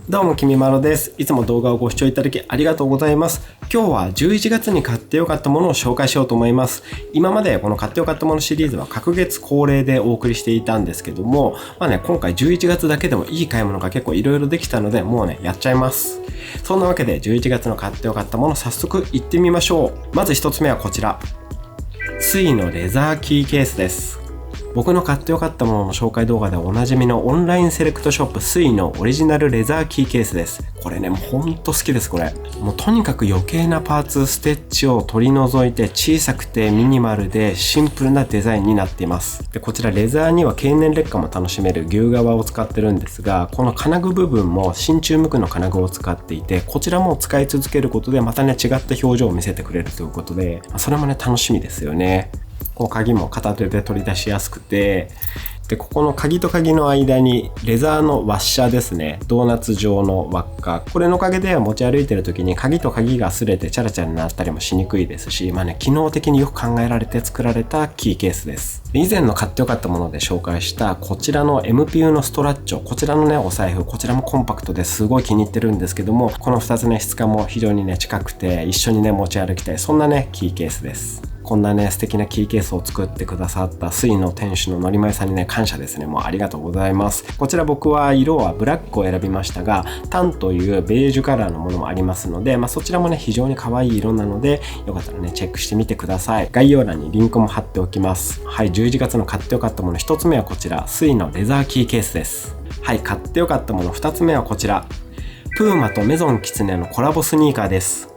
どうもきみまろです。いつも動画をご視聴いただきありがとうございます。今日は11月に買ってよかったものを紹介しようと思います。今までこの買ってよかったものシリーズは隔月恒例でお送りしていたんですけども、今回11月だけでもいい買い物が結構いろいろできたので、もうやっちゃいます。そんなわけで11月の買ってよかったもの早速いってみましょう。まず一つ目はこちら。スイのレザーキーケースです。僕の買ってよかったものの紹介動画でおなじみのオンラインセレクトショップスイのオリジナルレザーキーケースです。これね、もうほんと好きです。これもうとにかく余計なパーツステッチを取り除いて小さくてミニマルでシンプルなデザインになっています。でこちらレザーには経年劣化も楽しめる牛革を使ってるんですが、この金具部分も真鍮無垢の金具を使っていて、こちらも使い続けることでまたね違った表情を見せてくれるということで、それもね楽しみですよね。こう鍵も片手で取り出しやすくて、でここの鍵と鍵の間にレザーのワッシャーですね、ドーナツ状の輪っか、これのおかげで持ち歩いてる時に鍵と鍵が擦れてチャラチャラになったりもしにくいですし、機能的によく考えられて作られたキーケースです。以前の買ってよかったもので紹介したこちらの MPU のストラッチョ、こちらのねお財布、こちらもコンパクトですごい気に入ってるんですけども、この2つね質感も非常にね近くて一緒にね持ち歩きたい、そんなねキーケースです。こんなね素敵なキーケースを作ってくださったスイの店主ののりまゆさんにね感謝ですね。もうありがとうございます。こちら僕は色はブラックを選びましたが、タンというベージュカラーのものもありますので、そちらもね非常に可愛い色なので、よかったらねチェックしてみてください。概要欄にリンクも貼っておきます。はい、11月の買ってよかったもの1つ目はこちら、スイのレザーキーケースです。はい、買ってよかったもの2つ目はこちら、プーマとメゾンキツネのコラボスニーカーです。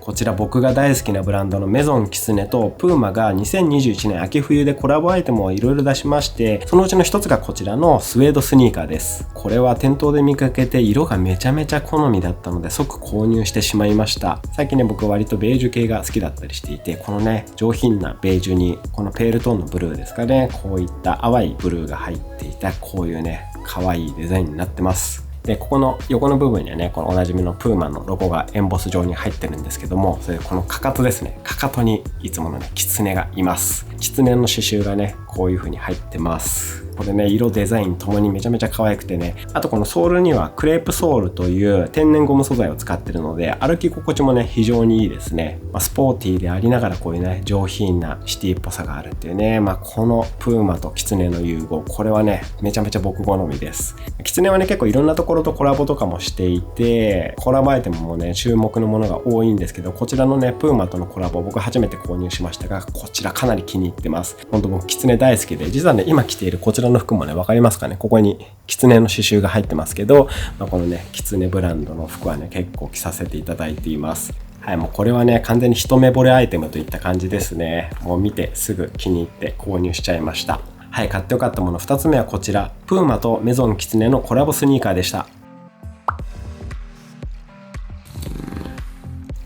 こちら僕が大好きなブランドのメゾンキツネとプーマが2021年秋冬でコラボアイテムをいろいろ出しまして、そのうちの一つがこちらのスウェードスニーカーです。これは店頭で見かけて色がめちゃめちゃ好みだったので即購入してしまいました。最近ね僕は割とベージュ系が好きだったりしていて、このね上品なベージュにこのペールトーンのブルーですかね、こういった淡いブルーが入っていた、こういうね可愛いデザインになってます。でここの横の部分にはねこのおなじみのプーマのロゴがエンボス状に入ってるんですけども、それこのかかとですね、かかとにいつものねキツネがいます。キツネの刺繍がねこういう風に入ってます。これね色デザインともにめちゃめちゃ可愛くてね、あとこのソールにはクレープソールという天然ゴム素材を使ってるので歩き心地もね非常にいいですね。スポーティーでありながらこういうね上品なシティっぽさがあるっていうね、このプーマとキツネの融合、これはねめちゃめちゃ僕好みです。キツネはね結構いろんなところとコラボとかもしていて、コラボアイテムもね注目のものが多いんですけど、こちらのねプーマとのコラボ僕初めて購入しましたが、こちらかなり気に入ってます。本当僕キツネ大好きで、実はね今着ているこちらの服もね分かりますかね、ここにキツネの刺繍が入ってますけど、このねキツネブランドの服はね結構着させていただいています。はい、もうこれはね完全に一目惚れアイテムといった感じですね。もう見てすぐ気に入って購入しちゃいました。はい、買ってよかったもの2つ目はこちら、プーマとメゾンキツネのコラボスニーカーでした。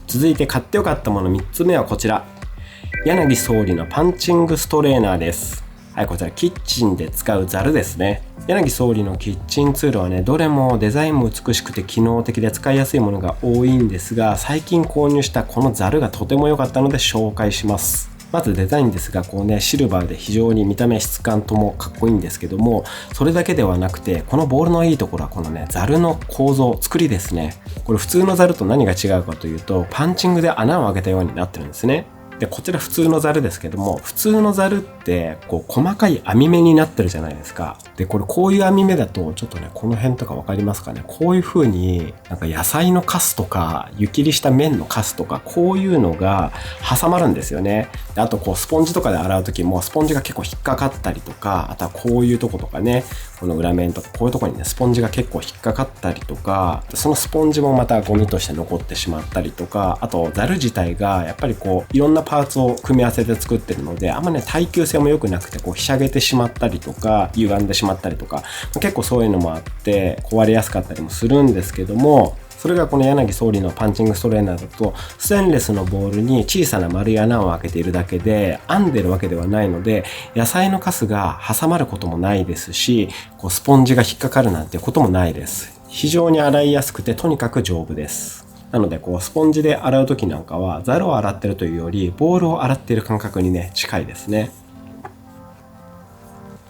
続いて買ってよかったもの3つ目はこちら、柳総理のパンチングストレーナーです。はい、こちらキッチンで使うザルですね。柳総理のキッチンツールはねどれもデザインも美しくて機能的で使いやすいものが多いんですが、最近購入したこのザルがとても良かったので紹介します。まずデザインですが、こうねシルバーで非常に見た目質感ともかっこいいんですけども、それだけではなくてこのボールのいいところはこのねザルの構造、作りですね。これ普通のザルと何が違うかというと、パンチングで穴を開けたようになってるんですね。でこちら普通のザルですけども、普通のザルってこう細かい網目になってるじゃないですか。でこういう網目だとちょっとねこの辺とか分かりますかね、こういう風になんか野菜のカスとか湯切りした麺のカスとかこういうのが挟まるんですよね。であとこうスポンジとかで洗う時もスポンジが結構引っかかったりとか、あとはこういうとことかね、この裏面とかこういうとこにねスポンジが結構引っかかったりとか、そのスポンジもまたゴミとして残ってしまったりとか、あとザル自体がやっぱりこういろんなパーツを組み合わせて作ってるので、あんまね耐久性も良くなくてこうひしゃげてしまったりとか歪んでしまったりとか、結構そういうのもあって壊れやすかったりもするんですけども、それがこの柳総理のパンチングストレーナーだとステンレスのボールに小さな丸い穴を開けているだけで編んでるわけではないので、野菜のカスが挟まることもないですし、こうスポンジが引っかかるなんてこともないです。非常に洗いやすくてとにかく丈夫です。なのでこうスポンジで洗う時なんかはザルを洗ってるというよりボールを洗っている感覚にね近いですね。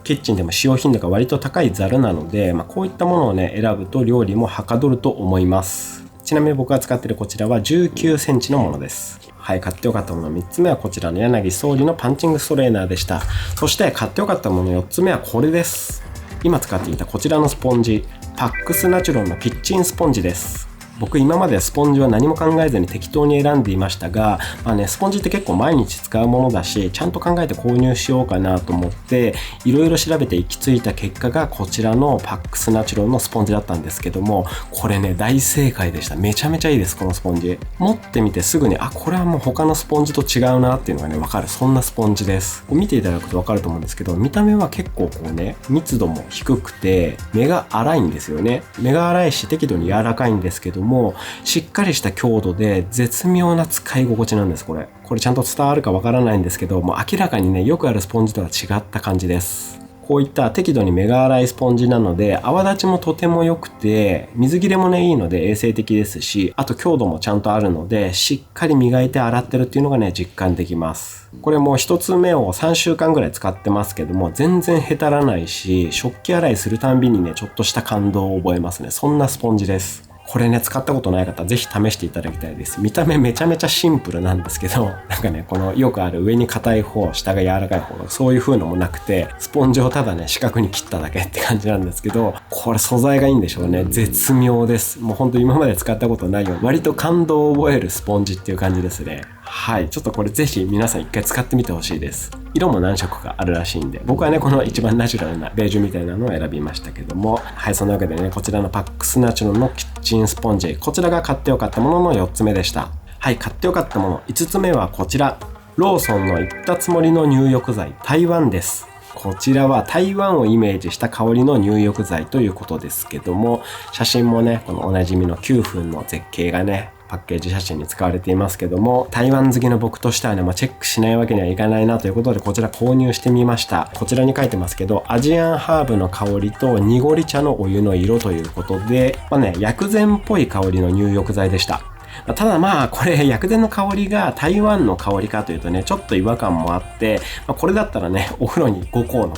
キッチンでも使用頻度が割と高いザルなので、こういったものをね選ぶと料理もはかどると思います。ちなみに僕が使っているこちらは19センチのものです。はい、買ってよかったもの3つ目はこちらの柳総理のパンチングストレーナーでした。そして買ってよかったもの4つ目はこれです。今使っていたこちらのスポンジ、パックスナチュラルのキッチンスポンジです。僕今までスポンジは何も考えずに適当に選んでいましたが、スポンジって結構毎日使うものだし、ちゃんと考えて購入しようかなと思っていろいろ調べて行き着いた結果がこちらのパックスナチュラルのスポンジだったんですけども、これね大正解でした。めちゃめちゃいいです。このスポンジ持ってみてすぐにこれはもう他のスポンジと違うなっていうのがね分かる、そんなスポンジです。見ていただくと分かると思うんですけど、見た目は結構密度も低くて目が粗いんですよね。目が粗いし適度に柔らかいんですけども、しっかりした強度で絶妙な使い心地なんです。これちゃんと伝わるかわからないんですけど、もう明らかにねよくあるスポンジとは違った感じです。こういった適度に目が粗いスポンジなので泡立ちもとても良くて、水切れもねいいので衛生的ですし、あと強度もちゃんとあるのでしっかり磨いて洗ってるっていうのがね実感できます。これも一つ目を3週間ぐらい使ってますけども、全然へたらないし、食器洗いするたんびにねちょっとした感動を覚えますね。そんなスポンジです。これね使ったことない方ぜひ試していただきたいです。見た目めちゃめちゃシンプルなんですけど、このよくある上に硬い方下が柔らかい方、そういう風のもなくて、スポンジをただね四角に切っただけって感じなんですけど、これ素材がいいんでしょうね。絶妙です。もうほんと今まで使ったことないような割と感動を覚えるスポンジっていう感じですね。はい、ちょっとこれぜひ皆さん一回使ってみてほしいです。色も何色かあるらしいんで、僕はねこの一番ナチュラルなベージュみたいなのを選びましたけども、はい、そんなわけでねこちらのパックスナチュラルのキッチンスポンジ、こちらが買ってよかったものの4つ目でした。はい、買ってよかったもの5つ目はこちら、ローソンの言ったつもりの入浴剤台湾です。こちらは台湾をイメージした香りの入浴剤ということですけども、写真もねこのおなじみの9分の絶景がねパッケージ写真に使われていますけども、台湾好きの僕としてはね、チェックしないわけにはいかないなということでこちら購入してみました。こちらに書いてますけど、アジアンハーブの香りと濁り茶のお湯の色ということで、薬膳っぽい香りの入浴剤でした。ただこれ薬膳の香りが台湾の香りかというとねちょっと違和感もあって、これだったらねお風呂に五香の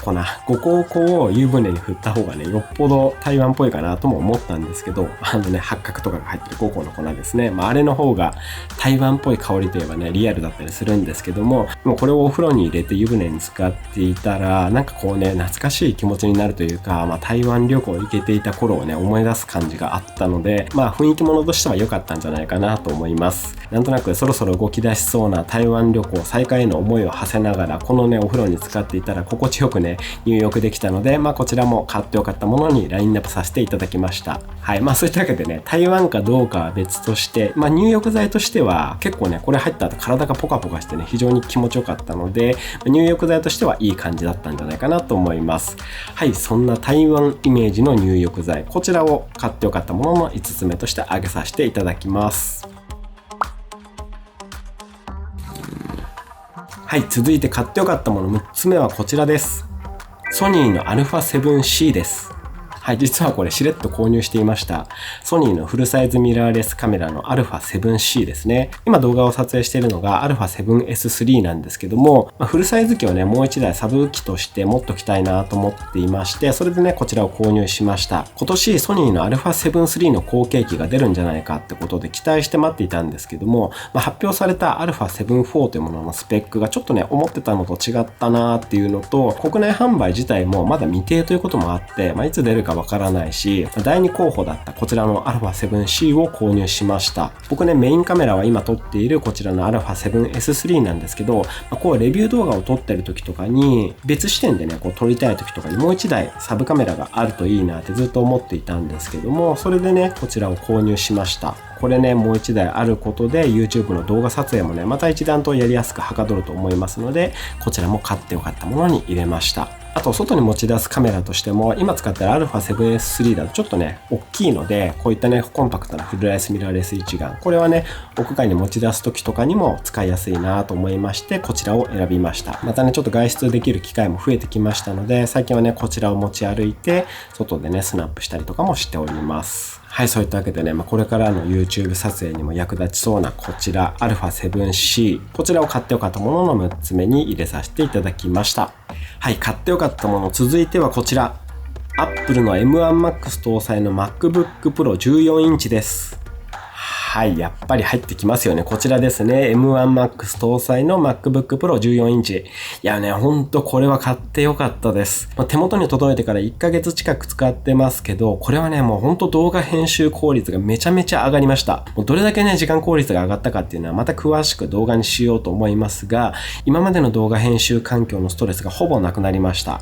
粉を湯船に振った方がねよっぽど台湾っぽいかなとも思ったんですけど、八角とかが入ってる五香の粉ですね、あれの方が台湾っぽい香りといえばねリアルだったりするんですけども、これをお風呂に入れて湯船に使っていたら懐かしい気持ちになるというか、台湾旅行行けていた頃をね思い出す感じがあったので、雰囲気物としては良かったんじゃないかなと思います。なんとなくそろそろ動き出しそうな台湾旅行再開への思いを馳せながらこのねお風呂に使っていたら心地よくね入浴できたので、こちらも買ってよかったものにラインナップさせていただきました。はい、そういったわけでね台湾かどうかは別として、入浴剤としては結構ねこれ入った後体がポカポカしてね非常に気持ちよかったので、入浴剤としてはいい感じだったんじゃないかなと思います。はい、そんな台湾イメージの入浴剤、こちらを買ってよかったものの5つ目として挙げさせていただきます。はい、続いて買ってよかったもの6つ目はこちらです。ソニーの α7C です。はい、実はこれしれっと購入していました。ソニーのフルサイズミラーレスカメラの α7C ですね。今動画を撮影しているのが α7S3 なんですけども、フルサイズ機をね、もう1台サブ機として持っときたいなと思っていまして、それでね、こちらを購入しました。今年ソニーの α7-3 の後継機が出るんじゃないかってことで期待して待っていたんですけども、発表された α7-4 というもののスペックがちょっとね、思ってたのと違ったなっていうのと、国内販売自体もまだ未定ということもあって、いつ出るかわからないし、第2候補だったこちらの α7C を購入しました。僕ね、メインカメラは今撮っているこちらの α7S3 なんですけど、こうレビュー動画を撮ってる時とかに別視点でね、こう撮りたい時とかにもう1台サブカメラがあるといいなってずっと思っていたんですけども、それでね、こちらを購入しました。これね、もう1台あることで YouTube の動画撮影もね、また一段とやりやすくはかどると思いますので、こちらも買ってよかったものに入れました。あと外に持ち出すカメラとしても、今使っている α7S3 だとちょっとね大きいので、こういったねコンパクトなフルライスミラーレス一眼、これはね屋外に持ち出す時とかにも使いやすいなと思いまして、こちらを選びました。またねちょっと外出できる機会も増えてきましたので、最近はねこちらを持ち歩いて外でねスナップしたりとかもしております。はい、そういったわけでね、これからの YouTube 撮影にも役立ちそうなこちら α7C、 こちらを買ってよかったものの6つ目に入れさせていただきました。はい、買ってよかったもの、続いてはこちら Apple の M1Max 搭載の MacBook Pro 14インチです。はい、やっぱり入ってきますよね。こちらですね。M1Max 搭載の MacBook Pro 14インチ。いやね、ほんとこれは買ってよかったです。手元に届いてから1ヶ月近く使ってますけど、これはね、もうほんと動画編集効率がめちゃめちゃ上がりました。もうどれだけね、時間効率が上がったかっていうのはまた詳しく動画にしようと思いますが、今までの動画編集環境のストレスがほぼなくなりました。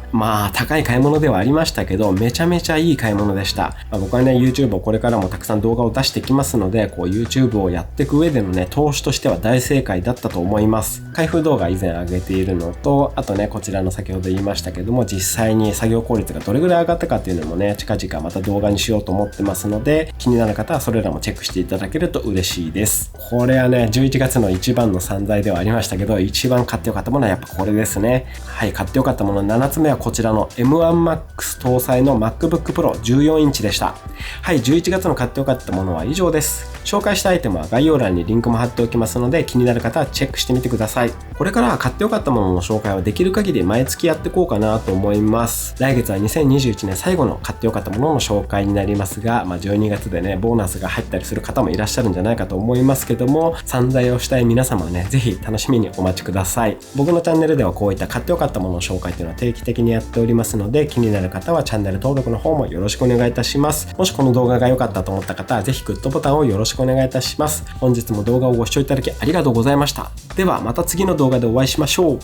高い買い物ではありましたけど、めちゃめちゃいい買い物でした。僕はね、YouTube をこれからもたくさん動画を出してきますので、YouTube をやっていく上でのね、投資としては大正解だったと思います。開封動画以前上げているのと、あとね、こちらの先ほど言いましたけども、実際に作業効率がどれぐらい上がったかっていうのもね、近々また動画にしようと思ってますので、気になる方はそれらもチェックしていただけると嬉しいです。これはね、11月の一番の散財ではありましたけど、一番買ってよかったものはやっぱこれですね。はい、買ってよかったもの7つ目はこちらの M1Max 搭載の MacBook Pro 14インチでした。はい、11月の買ってよかったものは以上です。紹介したアイテムは概要欄にリンクも貼っておきますので、気になる方はチェックしてみてください。これからは買ってよかったものの紹介をできる限り毎月やっていこうかなと思います。来月は2021年最後の買ってよかったものの紹介になりますが、12月でね、ボーナスが入ったりする方もいらっしゃるんじゃないかと思いますけども、散財をしたい皆様はね、ぜひ楽しみにお待ちください。僕のチャンネルではこういった買ってよかったものの紹介というのは定期的にやっておりますので、気になる方はチャンネル登録の方もよろしくお願いいたします。もしこの動画が良かったと思った方は、ぜひグッドボタンをよろしくお願いいたします。本日も動画をご視聴いただきありがとうございました。ではまた次の動画でお会いしましょう。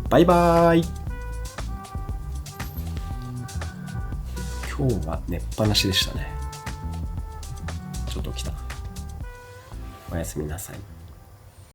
バイバーイ。今日は寝っぱなしでしたね。ちょっと起きた。おやすみなさい。